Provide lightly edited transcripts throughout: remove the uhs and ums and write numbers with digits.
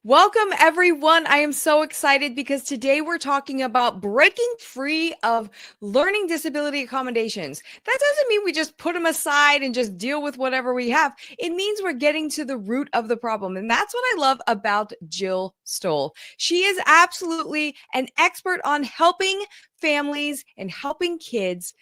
Welcome, everyone. I am so excited because today we're talking about breaking free of learning disability accommodations. That doesn't mean we just put them aside and just deal with whatever we have. It means we're getting to the root of the problem. And that's what I love about Jill Stowell. She is absolutely an expert on helping families and helping kids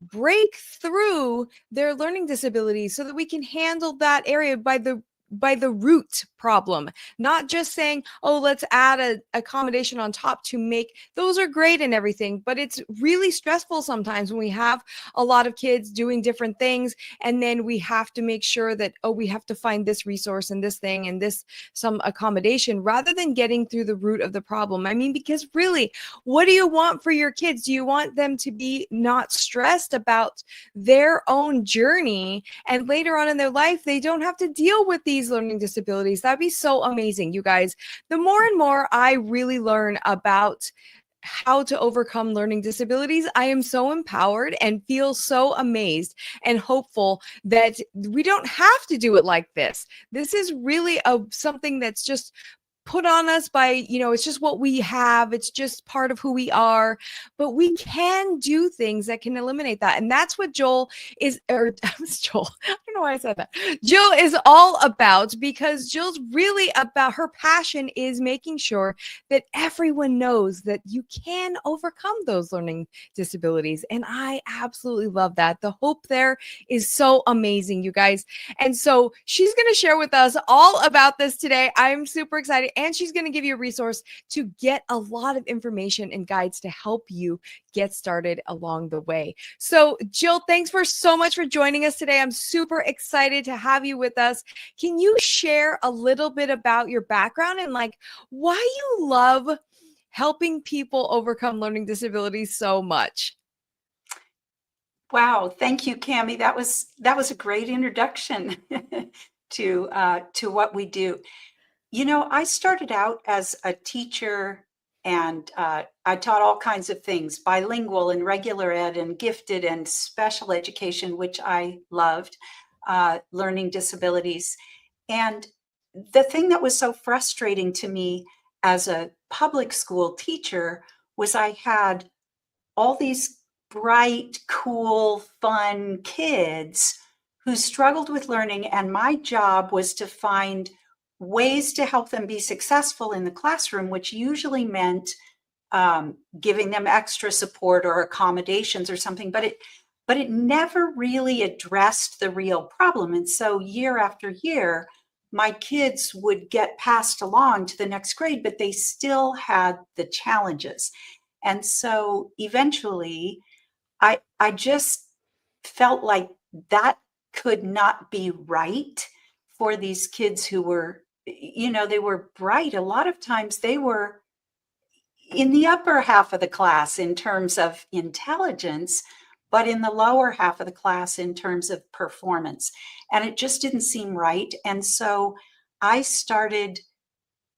break through their learning disabilities so that we can handle that area by the root problem, not just saying, oh, let's add a accommodation on top to make those are great and everything, but it's really stressful sometimes when we have a lot of kids doing different things, and then we have to make sure that, oh, we have to find this resource and this thing and this some accommodation rather than getting through the root of the problem. I mean, because really, what do you want for your kids? Do you want them to be not stressed about their own journey, and later on in their life they don't have to deal with these learning disabilities? That'd be so amazing, you guys. The more and more I really learn about how to overcome learning disabilities, I am so empowered and feel so amazed and hopeful that we don't have to do it like this. This is really something that's just put on us by, it's just what we have. It's just part of who we are. But we can do things that can eliminate that. And that's what Joel is, or Joel, I don't know why I said that. Jill is all about, because Jill's really about, her passion is making sure that everyone knows that you can overcome those learning disabilities. And I absolutely love that. The hope there is so amazing, you guys. And so she's going to share with us all about this today. I'm super excited. And she's going to give you a resource to get a lot of information and guides to help you get started along the way. So, Jill, thanks for so much for joining us today. I'm super excited to have you with us. Can you share a little bit about your background and like why you love helping people overcome learning disabilities so much? Wow, thank you, Cami. That was a great introduction to what we do. You know, I started out as a teacher, and I taught all kinds of things, bilingual and regular ed and gifted and special education, which I loved, learning disabilities. And the thing that was so frustrating to me as a public school teacher was I had all these bright, cool, fun kids who struggled with learning. And my job was to find ways to help them be successful in the classroom, which usually meant giving them extra support or accommodations or something, but it never really addressed the real problem. And so year after year, my kids would get passed along to the next grade, but they still had the challenges. And so eventually I just felt like that could not be right for these kids who were, they were bright. A lot of times they were in the upper half of the class in terms of intelligence, but in the lower half of the class in terms of performance. And it just didn't seem right. And so I started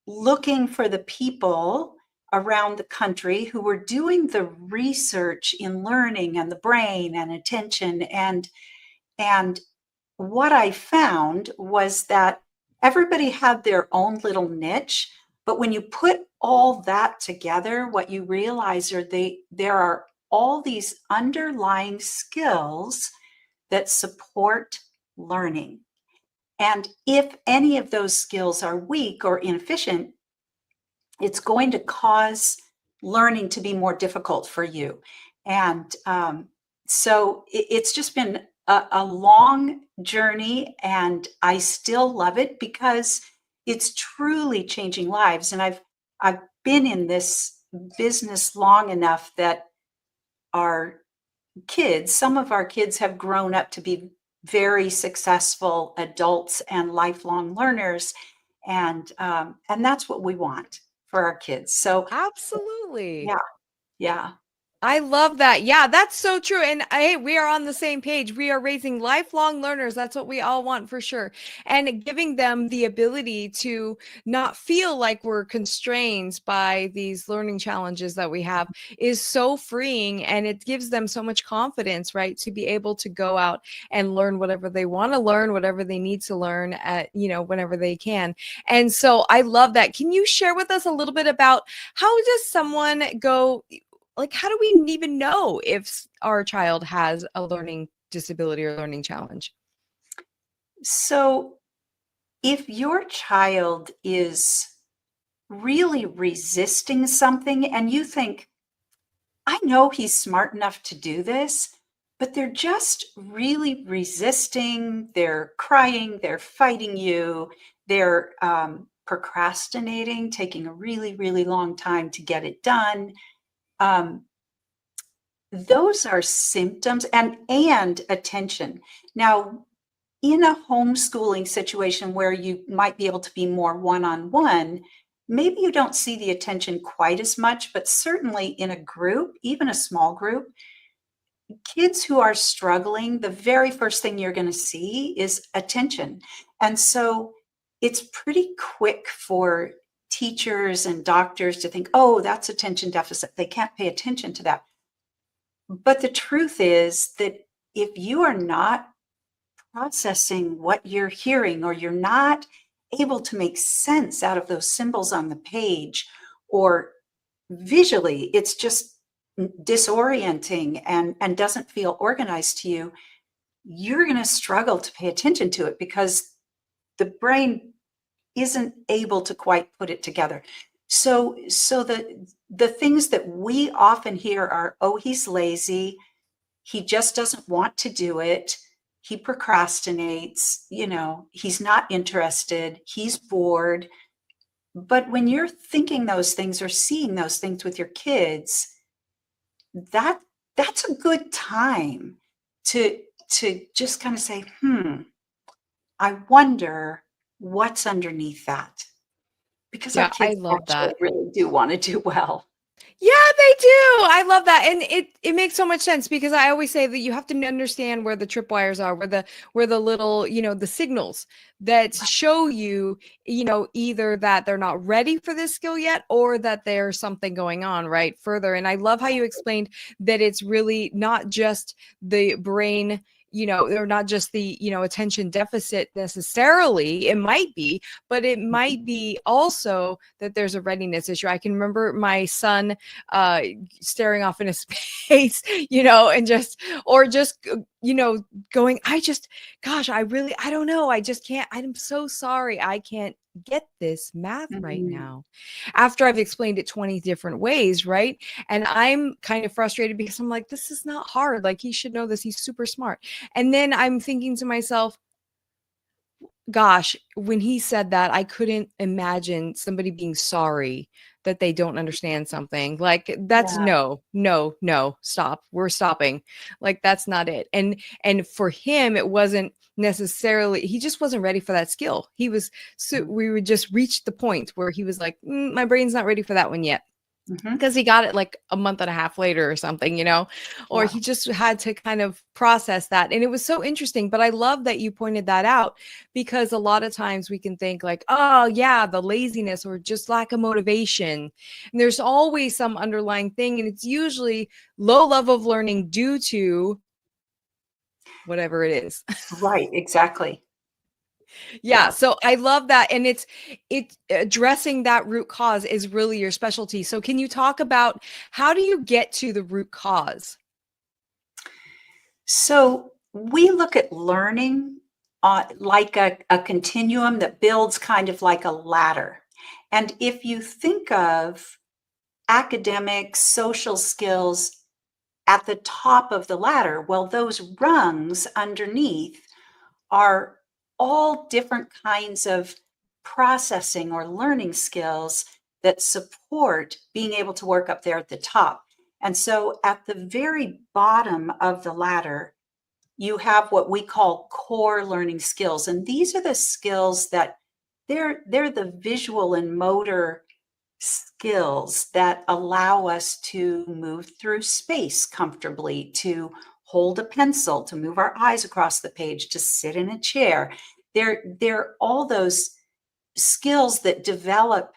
looking for the people around the country who were doing the research in learning and the brain and attention. And what I found was that everybody had their own little niche, but when you put all that together, what you realize there are all these underlying skills that support learning. And if any of those skills are weak or inefficient, it's going to cause learning to be more difficult for you. And so it's just been a long journey, and I still love it because it's truly changing lives. And I've been in this business long enough that our kids, some of our kids have grown up to be very successful adults and lifelong learners. And that's what we want for our kids. So Absolutely. yeah, yeah. I love that. Yeah, that's so true. And hey, we are on the same page. We are raising lifelong learners. That's what we all want for sure. And giving them the ability to not feel like we're constrained by these learning challenges that we have is so freeing. And it gives them so much confidence, right? To be able to go out and learn whatever they want to learn, whatever they need to learn at, whenever they can. And so I love that. Can you share with us a little bit about how does someone go? Like, how do we even know if our child has a learning disability or learning challenge? So if your child is really resisting something and you think, I know he's smart enough to do this, but they're just really resisting, they're crying, they're fighting you, they're procrastinating, taking a really, really long time to get it done. Um, those are symptoms and attention. Now, in a homeschooling situation where you might be able to be more one-on-one, maybe you don't see the attention quite as much, but certainly in a group, even a small group, kids who are struggling, the very first thing you're going to see is attention. And so it's pretty quick for teachers and doctors to think, oh, that's attention deficit. They can't pay attention to that. But the truth is that if you are not processing what you're hearing, or you're not able to make sense out of those symbols on the page, or visually, it's just disorienting and doesn't feel organized to you, you're going to struggle to pay attention to it because the brain isn't able to quite put it together. So the things that we often hear are, oh, he's lazy, he just doesn't want to do it, he procrastinates, he's not interested, he's bored. But when you're thinking those things or seeing those things with your kids, that's a good time to just kind of say, I wonder what's underneath that, because our Yeah, I kids love actually that. really do want to do well. Yeah, they do. I love that. And it makes so much sense because I always say that you have to understand where the tripwires are, where the little, the signals that show you, either that they're not ready for this skill yet or that there's something going on right further. And I love how you explained that it's really not just the brain, or not just the, attention deficit necessarily. It might be, but it might be also that there's a readiness issue. I can remember my son uh staring off into space, and just going, gosh, I don't know, I just can't, I'm so sorry, I can't get this math right Mhm. now, after I've explained it 20 different ways, right? And I'm kind of frustrated because I'm like, this is not hard, like he should know this, he's super smart. And then I'm thinking to myself, gosh, when he said that, I couldn't imagine somebody being sorry that they don't understand something. Like, that's Yeah. no, no, no, stop. We're stopping. Like, that's not it. And for him, it wasn't necessarily, he just wasn't ready for that skill. He was, so we would just reach the point where he was like, my brain's not ready for that one yet, Mm-hmm. because he got it like a month and a half later or something, or Yeah. he just had to kind of process that. And it was so interesting. But I love that you pointed that out, because a lot of times we can think like, oh, yeah, the laziness or just lack of motivation. And there's always some underlying thing. And it's usually low level of learning due to whatever it is. Right. Exactly. Yeah, Yeah. so I love that. And it's addressing that root cause is really your specialty. So can you talk about, how do you get to the root cause? So we look at learning like a continuum that builds kind of like a ladder. And if you think of academics, social skills at the top of the ladder, well, those rungs underneath are all different kinds of processing or learning skills that support being able to work up there at the top. And so at the very bottom of the ladder, you have what we call core learning skills. And these are the skills that they're the visual and motor skills that allow us to move through space comfortably, to hold a pencil, to move our eyes across the page, to sit in a chair. They're all those skills that develop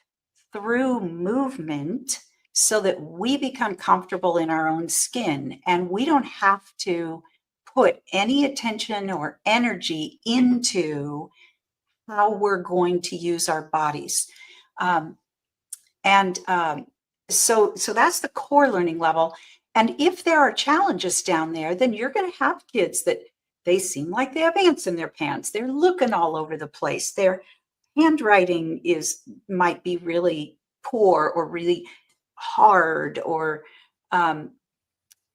through movement so that we become comfortable in our own skin and we don't have to put any attention or energy into how we're going to use our bodies. Um, and so that's the core learning level. And if there are challenges down there, then you're going to have kids that they seem like they have ants in their pants. They're looking all over the place. Their handwriting might be really poor or really hard, or um,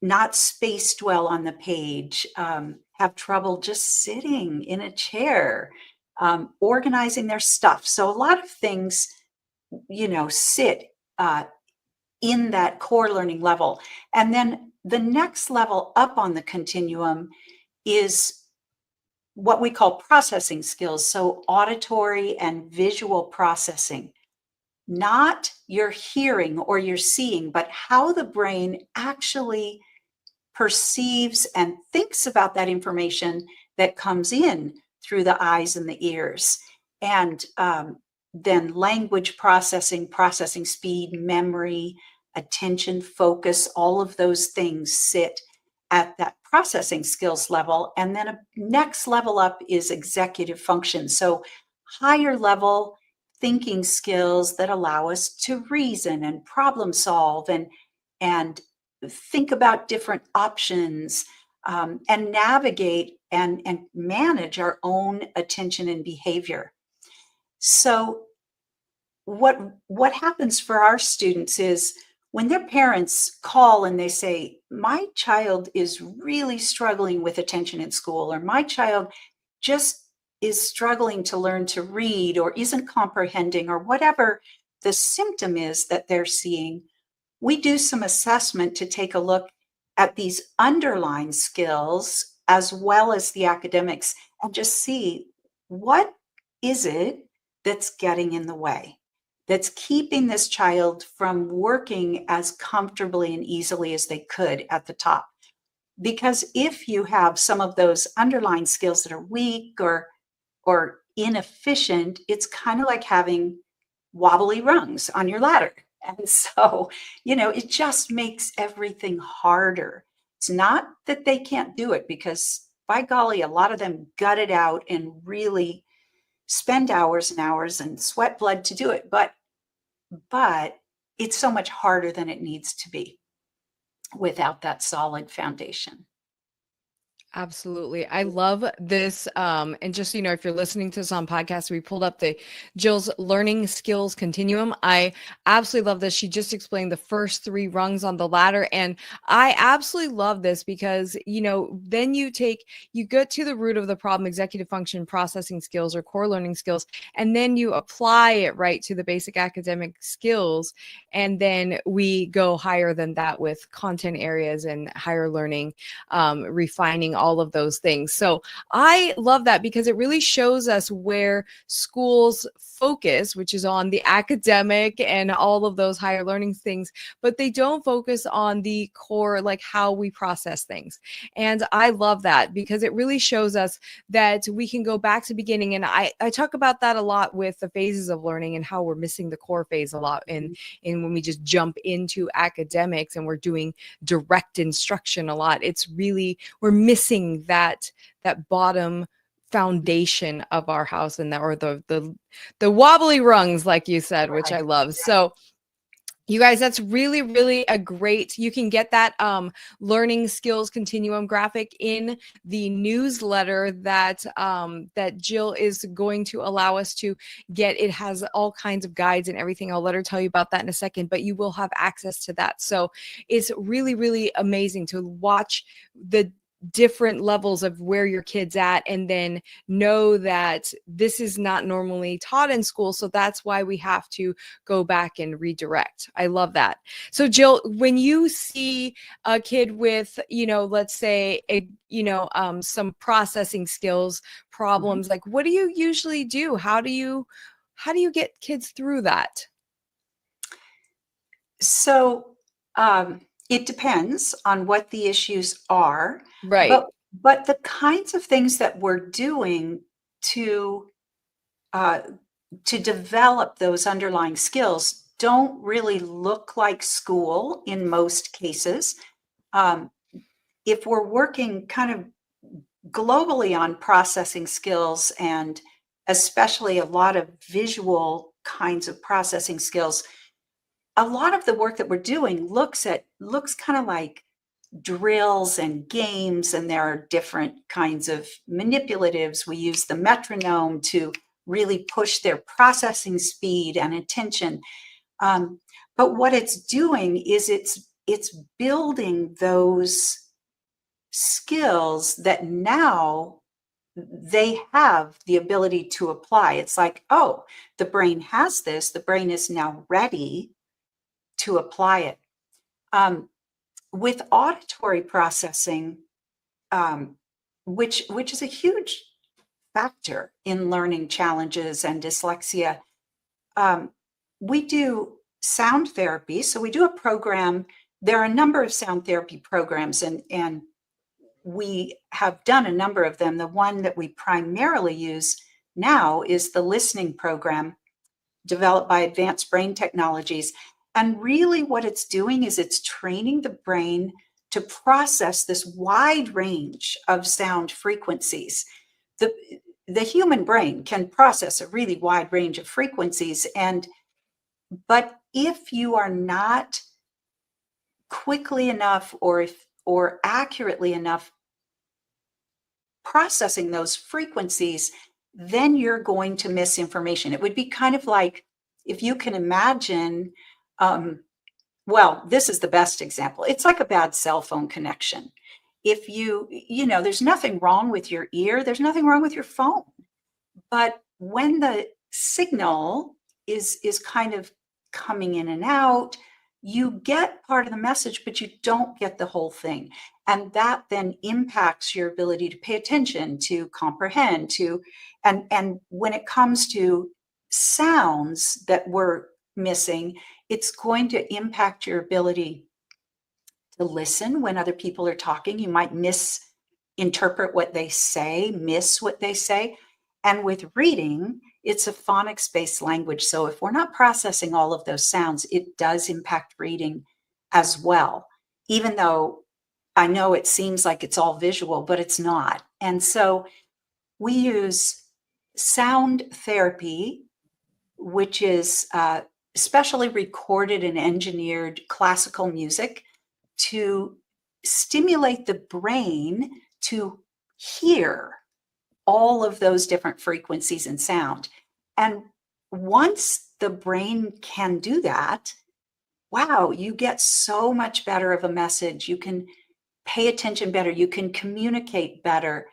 not spaced well on the page, have trouble just sitting in a chair, organizing their stuff. So a lot of things, sit uh, in that core learning level. And then the next level up on the continuum is what we call processing skills. So auditory and visual processing, not your hearing or your seeing, but how the brain actually perceives and thinks about that information that comes in through the eyes and the ears. And then language processing, processing speed, memory, attention, focus, all of those things sit at that processing skills level. And then a next level up is executive function. So higher level thinking skills that allow us to reason and problem solve and think about different options, and navigate and manage our own attention and behavior. So what happens for our students is when their parents call and they say, my child is really struggling with attention in school, or my child just is struggling to learn to read, or isn't comprehending, or whatever the symptom is that they're seeing, we do some assessment to take a look at these underlying skills as well as the academics and just see what is it that's getting in the way, that's keeping this child from working as comfortably and easily as they could at the top. Because if you have some of those underlying skills that are weak or inefficient, it's kind of like having wobbly rungs on your ladder. And so, it just makes everything harder. It's not that they can't do it, because by golly, a lot of them gut it out and really spend hours and hours and sweat blood to do it. But it's so much harder than it needs to be without that solid foundation. Absolutely. I love this. And just, if you're listening to this on podcast, we pulled up the Jill's Learning Skills Continuum. I absolutely love this. She just explained the first 3 rungs on the ladder. And I absolutely love this because, then you get to the root of the problem, executive function, processing skills, or core learning skills, and then you apply it right to the basic academic skills. And then we go higher than that with content areas and higher learning, refining all of those things. So I love that because it really shows us where schools focus, which is on the academic and all of those higher learning things, but they don't focus on the core, like how we process things. And I love that because it really shows us that we can go back to beginning. And I talk about that a lot with the phases of learning and how we're missing the core phase a lot. And when we just jump into academics and we're doing direct instruction a lot, it's really, we're missing that bottom foundation of our house, and that, or the wobbly rungs, like you said, which I love. So you guys, that's really, really a great, you can get that learning skills continuum graphic in the newsletter that Jill is going to allow us to get. It has all kinds of guides and everything. I'll let her tell you about that in a second, but you will have access to that. So it's really, really amazing to watch the different levels of where your kid's at, and then know that this is not normally taught in school. So that's why we have to go back and redirect. I love that. So Jill, when you see a kid with, let's say some processing skills problems, like what do you usually do? How do you get kids through that? So it depends on what the issues are, Right. but the kinds of things that we're doing to uh, to develop those underlying skills don't really look like school in most cases. Um, if we're working kind of globally on processing skills and especially a lot of visual kinds of processing skills, a lot of the work that we're doing looks kind of like drills and games, and there are different kinds of manipulatives. We use the metronome to really push their processing speed and attention. Um, but what it's doing is it's building those skills that now they have the ability to apply. It's like, oh, the brain has this, the brain is now ready to apply it. With auditory processing, which is a huge factor in learning challenges and dyslexia, um, we do sound therapy. So we do a program. There are a number of sound therapy programs, and we have done a number of them. The one that we primarily use now is the listening program developed by Advanced Brain Technologies. And really, what it's doing is it's training the brain to process this wide range of sound frequencies. The, the human brain can process a really wide range of frequencies, but if you are not quickly enough or accurately enough processing those frequencies, then you're going to miss information. It would be kind of like, if you can imagine, well, this is the best example. It's like a bad cell phone connection. If there's nothing wrong with your ear, there's nothing wrong with your phone. But when the signal is kind of coming in and out, you get part of the message, but you don't get the whole thing. And that then impacts your ability to pay attention, to comprehend, and when it comes to sounds that we're missing, it's going to impact your ability to listen when other people are talking. You might misinterpret what they say, miss what they say. And with reading, it's a phonics based language. So if we're not processing all of those sounds, it does impact reading as well, even though I know it seems like it's all visual, but it's not. And so we use sound therapy, which is specially recorded and engineered classical music to stimulate the brain to hear all of those different frequencies and sound. And once the brain can do that, wow, you get so much better of a message. You can pay attention better. You can communicate better.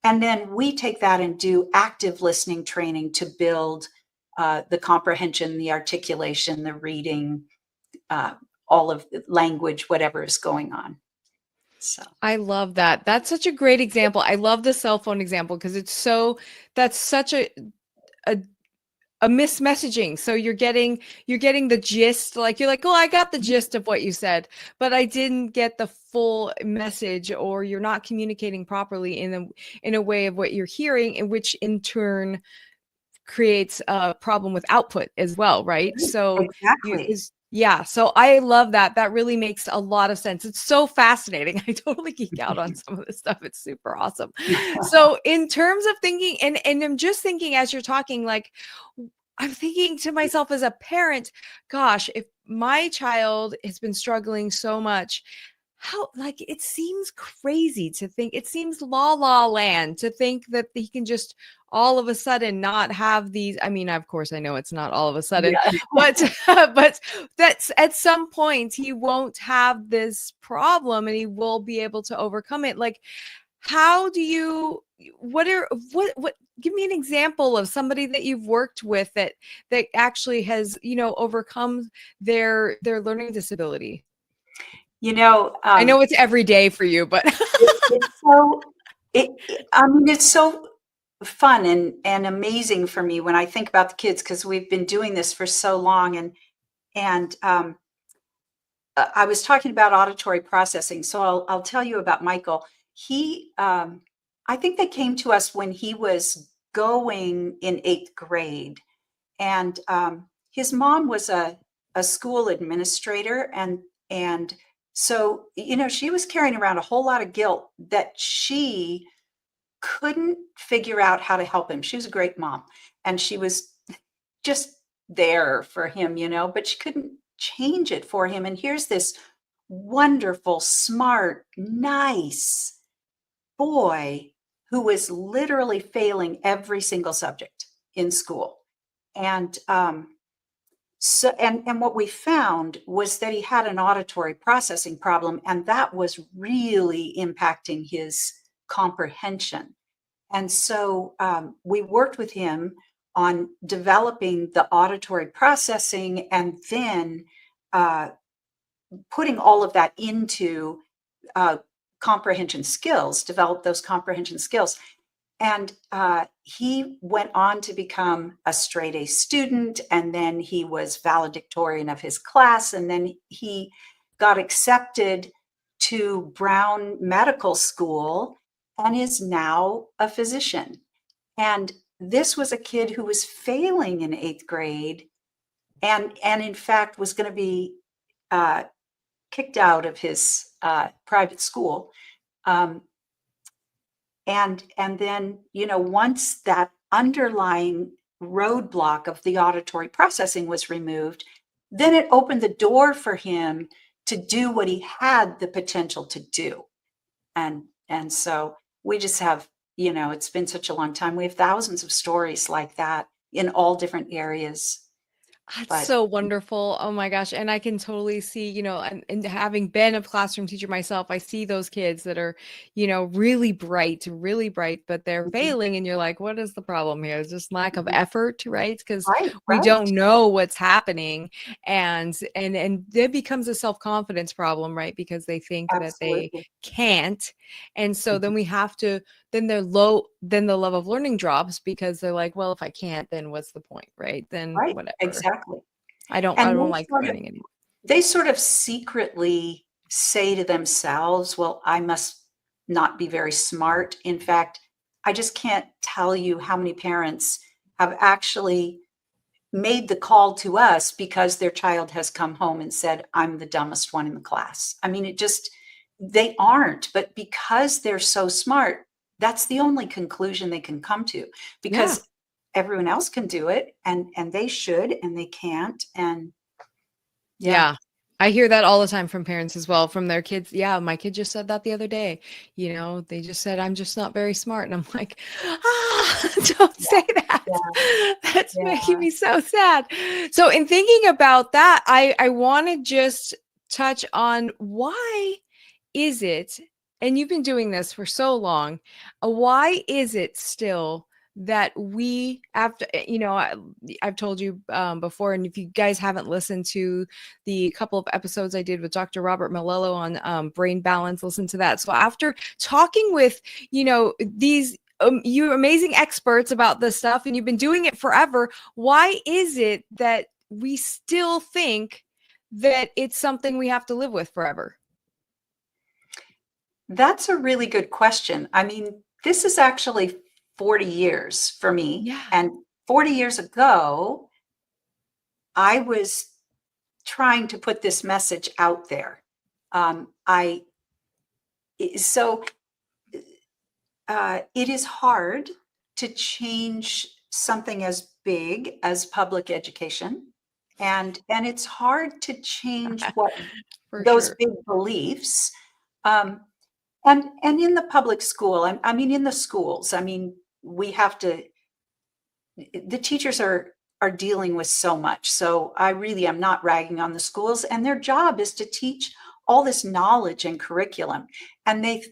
And then we take that and do active listening training to build the comprehension, the articulation, the reading, all of the language, whatever is going on. So I love that. That's such a great example. I love the cell phone example because that's such a a mismessaging. So you're getting the gist, like you're like, oh, I got the gist of what you said, but I didn't get the full message, or you're not communicating properly in a way of what you're hearing, and which in turn creates a problem with output as well, right? So you exactly. is yeah, so I love that. That really makes a lot of sense. It's so fascinating. I totally geek out on some of this stuff. It's super awesome. So in terms of thinking, and I'm just thinking as you're talking, like I'm thinking to myself as a parent, gosh, if my child has been struggling so much, how, like, it seems crazy to think, it seems la la land to think that he can just all of a sudden not have these. I mean, of course, I know it's not all of a sudden, Yeah. but but that's at some point he won't have this problem and he will be able to overcome it. Like, how do you, what give me an example of somebody that you've worked with that actually has, overcome their learning disability? You know, I know it's every day for you, but it's so I mean, it's so fun and amazing for me when I think about the kids, because we've been doing this for so long, and I was talking about auditory processing, so I'll tell you about Michael. He, I think they came to us when he was going in 8th grade, and his mom was a school administrator, and so she was carrying around a whole lot of guilt that she couldn't figure out how to help him. She was a great mom, and she was just there for him, but she couldn't change it for him. And here's this wonderful, smart, nice boy who was literally failing every single subject in school. And and what we found was that he had an auditory processing problem, and that was really impacting his comprehension. And so we worked with him on developing the auditory processing, and then putting all of that into comprehension skills, develop those comprehension skills. And he went on to become a straight A student, and then he was valedictorian of his class, and then he got accepted to Brown Medical School and is now a physician. And this was a kid who was failing in 8th grade, and in fact was going to be kicked out of his private school. And then, once that underlying roadblock of the auditory processing was removed, then it opened the door for him to do what he had the potential to do. And so we just have, it's been such a long time. We have thousands of stories like that in all different areas. That's But so wonderful. Oh my gosh. And I can totally see, and having been a classroom teacher myself, I see those kids that are, really bright, but they're mhm, failing. And you're like, what is the problem here? It's just lack of mhm. effort, right? Because Right, we right. don't know what's happening. And it becomes a self-confidence problem, right? Because they think that they Absolutely. can't. And so Mhm. then we have to, then they're low, then the love of learning drops because they're like, well, if I can't, then what's the point, right? Then Right, whatever. exactly. I And don't like learning anymore. they sort of secretly say to themselves, well, I must not be very smart. In fact, I just can't tell you how many parents have actually made the call to us because their child has come home and said, I'm the dumbest one in the class. I mean, they aren't, but because they're so smart, that's the only conclusion they can come to, Yeah. because everyone else can do it, and they should, and they can't. And yeah, Yeah. I hear that all the time from parents as well, from their kids. Yeah, my kid just said that the other day. They just said, I'm just not very smart. And I'm like, don't yeah, say that. yeah, That's making yeah. me so sad. So, in thinking about that, I want to just touch on why is it, and you've been doing this for so long, why is it still that we after I've told you before, and if you guys haven't listened to the couple of episodes I did with Dr. Robert Malello on brain balance, listen to that. So after talking with these you amazing experts about this stuff, and you've been doing it forever, why is it that we still think that it's something we have to live with forever? That's a really good question. I mean, this is actually 40 years for me. Yeah. And 40 years ago, I was trying to put this message out there. I so it is hard to change something as big as public education, and it's hard to change what For those sure. big beliefs. Um, and in the public school, I mean, in the schools, I mean, we have to. The teachers are dealing with so much. So I really am not ragging on the schools, and their job is to teach all this knowledge and curriculum, and they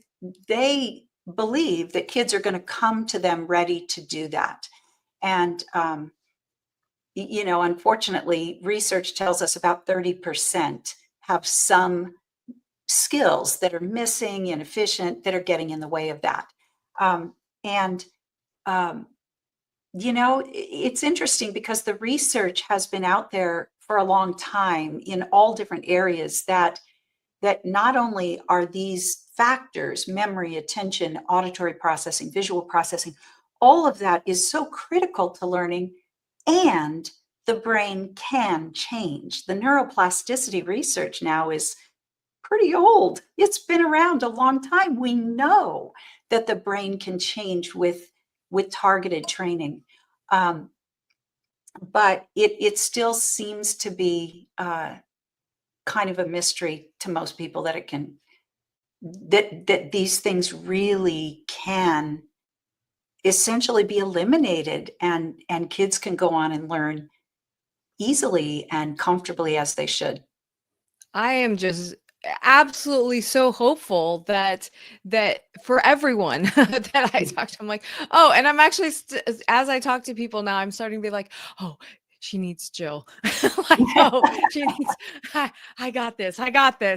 believe that kids are going to come to them ready to do that. And unfortunately, research tells us about 30% have some skills that are missing, inefficient, that are getting in the way of that. And it's interesting because the research has been out there for a long time in all different areas that not only are these factors, memory, attention, auditory processing, visual processing, all of that is so critical to learning, and the brain can change. The neuroplasticity research now is pretty old. It's been around a long time. We know that the brain can change with targeted training. But it still seems to be kind of a mystery to most people that it can, that these things really can essentially be eliminated, and kids can go on and learn easily and comfortably as they should. I am just absolutely so hopeful that for everyone that I talk to, I'm like, oh, and I'm actually as I talk to people now, I'm starting to be like, oh, she needs Jill. Like, oh, she needs, I got this,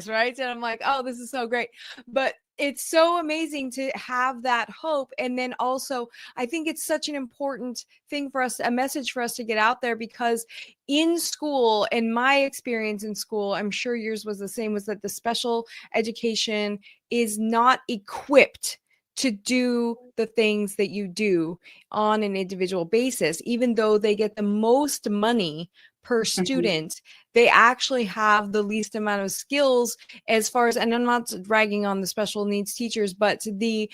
right? And I'm like, oh, this is so great. But it's so amazing to have that hope. And then also, I think it's such an important thing for us, a message for us to get out there, because in school, in my experience in school, I'm sure yours was the same, was that the special education is not equipped to do the things that you do on an individual basis. Even though they get the most money per student, they actually have the least amount of skills as far as, and I'm not ragging on the special needs teachers, but the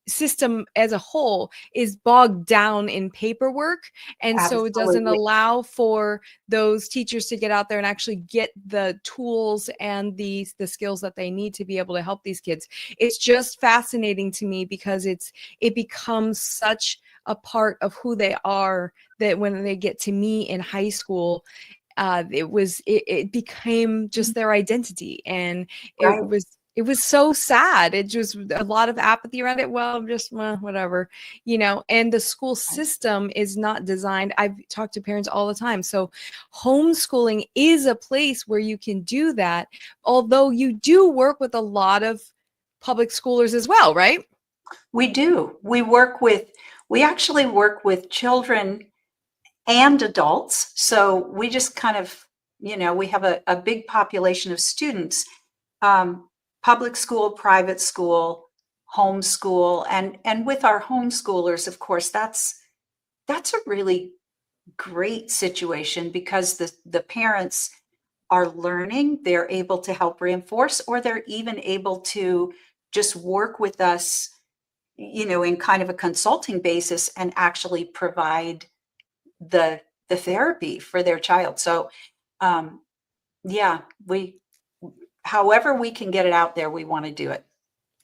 system as a whole is bogged down in paperwork. And so it doesn't Absolutely. allow for those teachers to get out there and actually get the tools and the skills that they need to be able to help these kids. It's just fascinating to me because it becomes such a part of who they are that when they get to me in high school, it became just their identity. And Right. it was so sad. It just a lot of apathy around it. Well, I'm just whatever, and the school system is not designed. I've talked to parents all the time. So homeschooling is a place where you can do that. Although you do work with a lot of public schoolers as well, right? We do. We actually work with children and adults. So we just kind of, we have a big population of students, public school, private school, homeschool. And with our homeschoolers, of course, that's a really great situation because the parents are learning, they're able to help reinforce, or they're even able to just work with us, in kind of a consulting basis and actually provide the therapy for their child. So yeah, however we can get it out there, we want to do it.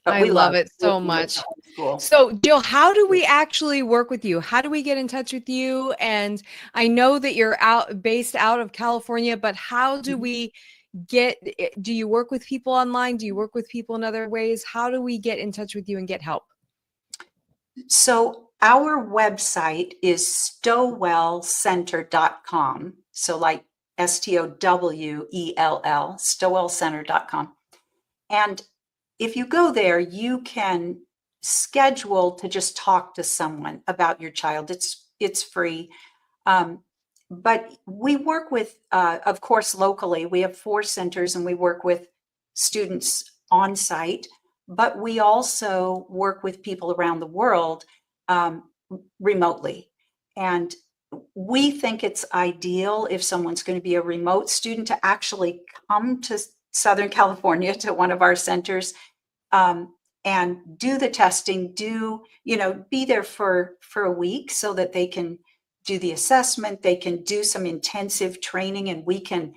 But I we love love it so working with much. the homeschool. So, Jill, how do we actually work with you? How do we get in touch with you? And I know that you're based out of California, but how do we do you work with people online? Do you work with people in other ways? How do we get in touch with you and get help? So our website is stowellcenter.com. So like STOWELL, stowellcenter.com. And if you go there, you can schedule to just talk to someone about your child. It's free. But we work with, of course, locally. We have 4 centers and we work with students on site, but we also work with people around the world remotely. And we think it's ideal if someone's going to be a remote student to actually come to Southern California to one of our centers and do the testing, be there for a week so that they can do the assessment, they can do some intensive training, and we can,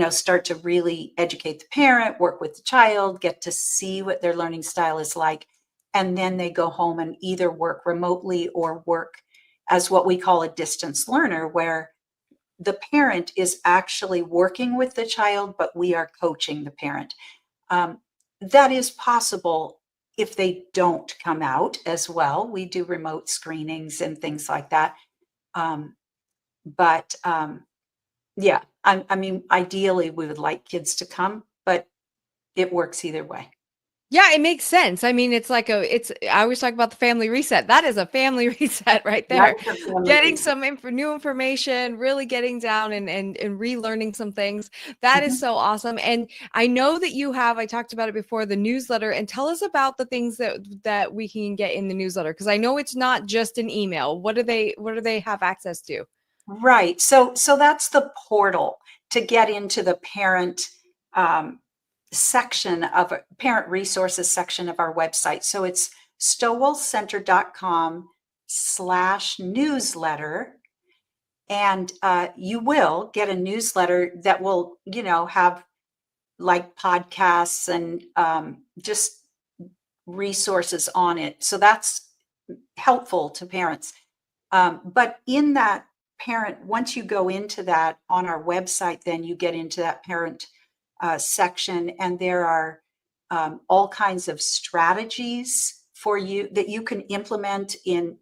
start to really educate the parent, work with the child, get to see what their learning style is like. And then they go home and either work remotely or work as what we call a distance learner, where the parent is actually working with the child, but we are coaching the parent. That is possible if they don't come out as well. We do remote screenings and things like that. But yeah, I mean, ideally we would like kids to come, but it works either way. Yeah, it makes sense. I mean, I always talk about the family reset. That is a family reset right That there. is a family Getting reason. some new information, really getting down and relearning some things. That is Mhm. so awesome. And I know that I talked about it before, the newsletter, and tell us about the things that we can get in the newsletter. Because I know it's not just an email. What do they have access to? Right. So that's the portal to get into the parent um, section of parent resources section of our website. So it's stowellcenter.com/newsletter. And you will get a newsletter that will, have like podcasts and just resources on it. So that's helpful to parents. But in that once you go into that on our website, then you get into that parent section, and there are all kinds of strategies for you that you can implement in,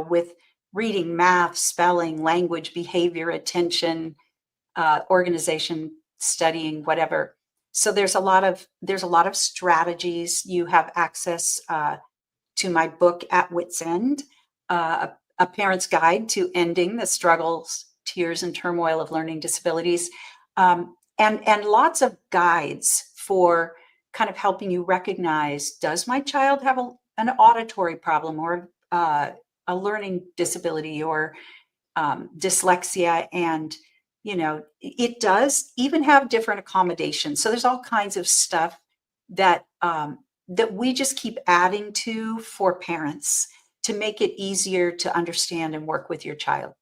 with reading, math, spelling, language, behavior, attention, organization, studying, whatever. So there's a lot of strategies. You have access to my book At Wit's End, a parent's guide to ending the struggles, tears, and turmoil of learning disabilities, and lots of guides for kind of helping you recognize, does my child have an auditory problem, or a learning disability, or dyslexia? And it does even have different accommodations. So there's all kinds of stuff that that we just keep adding to for parents to make it easier to understand and work with your child.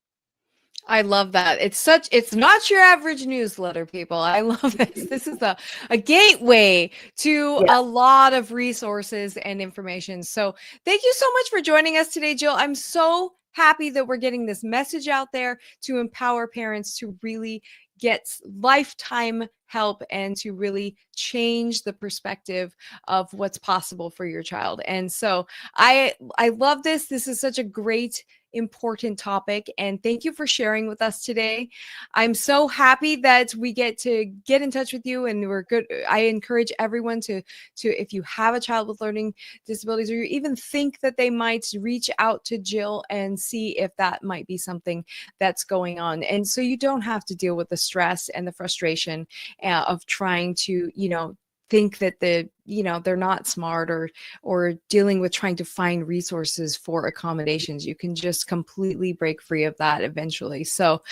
I love that. It's not your average newsletter, people. I love this. This is a gateway to Yeah. a lot of resources and information. So thank you so much for joining us today, Jill. I'm so happy that we're getting this message out there to empower parents to really get lifetime help and to really change the perspective of what's possible for your child. And so I love this. This is such a great important topic, and thank you for sharing with us today. I'm so happy that we get to get in touch with you, and we're good. I encourage everyone to if you have a child with learning disabilities, or you even think that they might, reach out to Jill and see if that might be something that's going on, and so you don't have to deal with the stress and the frustration of trying to think that they're not smart, or dealing with trying to find resources for accommodations. You can just completely break free of that eventually. So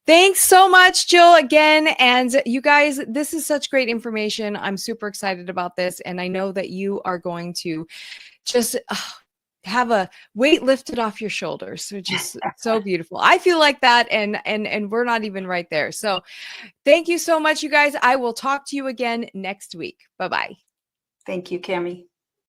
thanks so much, Jill, again. And you guys, this is such great information. I'm super excited about this, and I know that you are going to just have a weight lifted off your shoulders, which is so beautiful. I feel like that, and we're not even right there. So thank you so much, you guys. I will talk to you again next week. Bye-bye. Thank you, Cami.